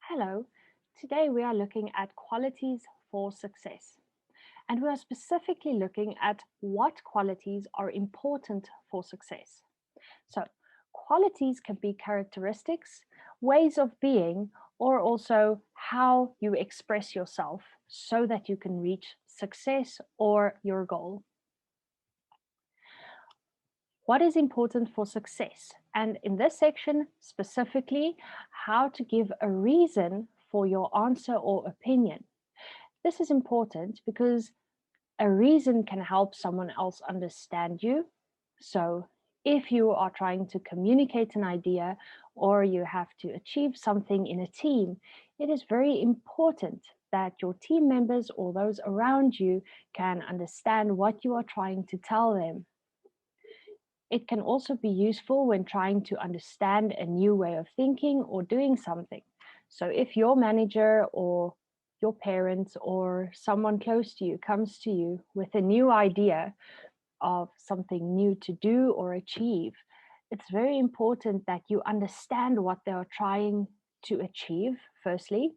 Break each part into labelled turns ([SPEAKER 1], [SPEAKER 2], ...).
[SPEAKER 1] Hello, today we are looking at qualities for success. And we are specifically looking at what qualities are important for success. So, qualities can be characteristics, ways of being, or also how you express yourself so that you can reach success or your goal. What is important for success? And in this section, specifically, how to give a reason for your answer or opinion. This is important because a reason can help someone else understand you. So, if you are trying to communicate an idea or you have to achieve something in a team, it is very important that your team members or those around you can understand what you are trying to tell them. It can also be useful when trying to understand a new way of thinking or doing something. So, if your manager or your parents or someone close to you comes to you with a new idea of something new to do or achieve, it's very important that you understand what they are trying to achieve, firstly,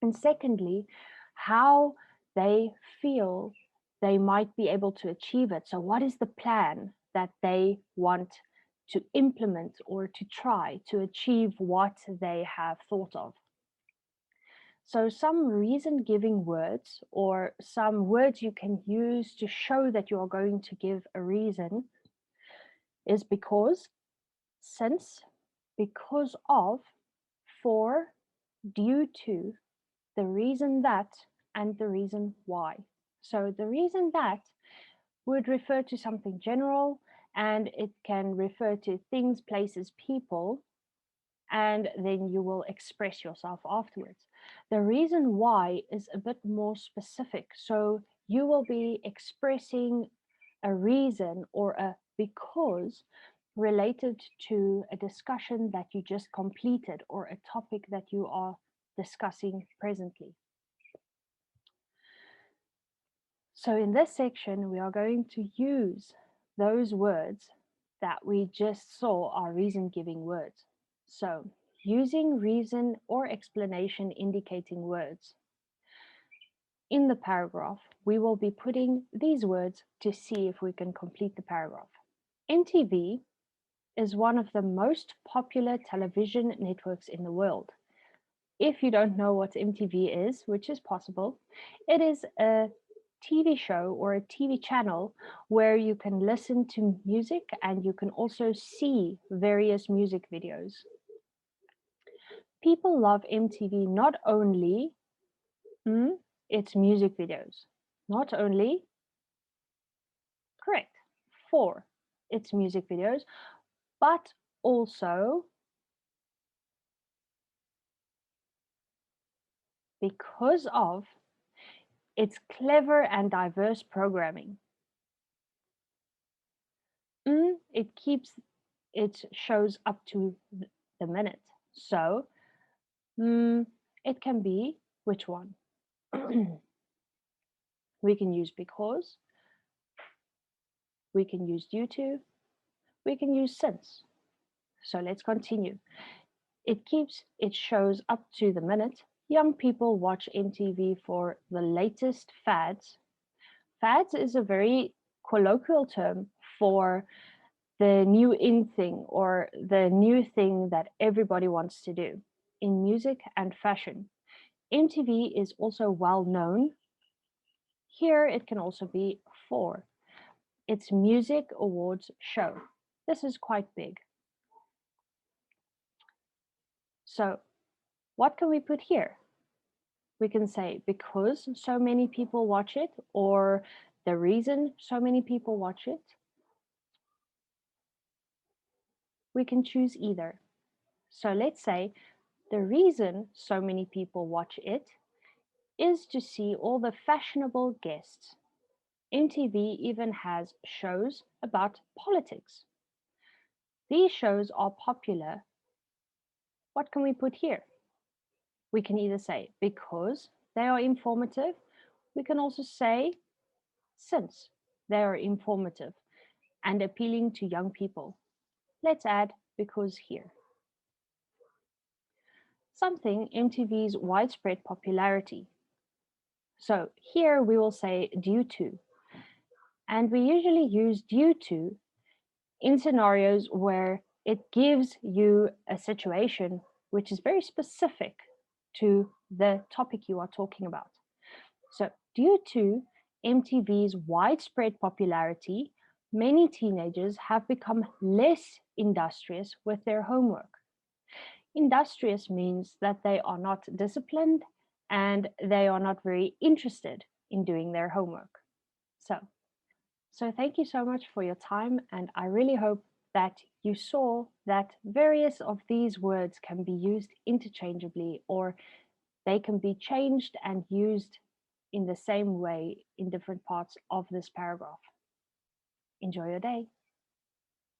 [SPEAKER 1] and secondly, how they feel they might be able to achieve it. So, what is the plan that they want to implement or to try to achieve what they have thought of? So, some reason giving words or some words you can use to show that you are going to give a reason is because, since, because of, for, due to, the reason that, and the reason why. So the reason that would refer to something general, and it can refer to things, places, people, and then you will express yourself afterwards. The reason why is a bit more specific. So you will be expressing a reason or a because related to a discussion that you just completed or a topic that you are discussing presently. So in this section, we are going to use those words that we just saw are reason-giving words. So using reason or explanation indicating words. In the paragraph, we will be putting these words to see if we can complete the paragraph. MTV is one of the most popular television networks in the world. If you don't know what MTV is, which is possible, it is a TV show or a TV channel where you can listen to music and you can also see various music videos. People love MTV not only its music videos, not only, correct, for its music videos, but also because of its clever and diverse programming. It shows up to the minute. So it can be which one? We can use because, we can use due to, we can use since. So let's continue. It shows up to the minute. Young people watch MTV for the latest fads. Fads is a very colloquial term for the new in thing or the new thing that everybody wants to do in music and fashion. MTV is also well known. Here it can also be for its music awards show. This is quite big. So what can we put here? We can say because so many people watch it, or the reason so many people watch it. We can choose either. So let's say the reason so many people watch it is to see all the fashionable guests. MTV even has shows about politics. These shows are popular. What can we put here? We can either say because they are informative. We can also say since they are informative and appealing to young people. Let's add because here. something MTV's widespread popularity. So here we will say due to, and we usually use due to in scenarios where it gives you a situation which is very specific to the topic you are talking about. So, due to MTV's widespread popularity, many teenagers have become less industrious with their homework. Industrious means that they are not disciplined and they are not very interested in doing their homework. So, so thank you so much for your time, and I really hope that you saw that various of these words can be used interchangeably, or they can be changed and used in the same way in different parts of this paragraph. Enjoy your day.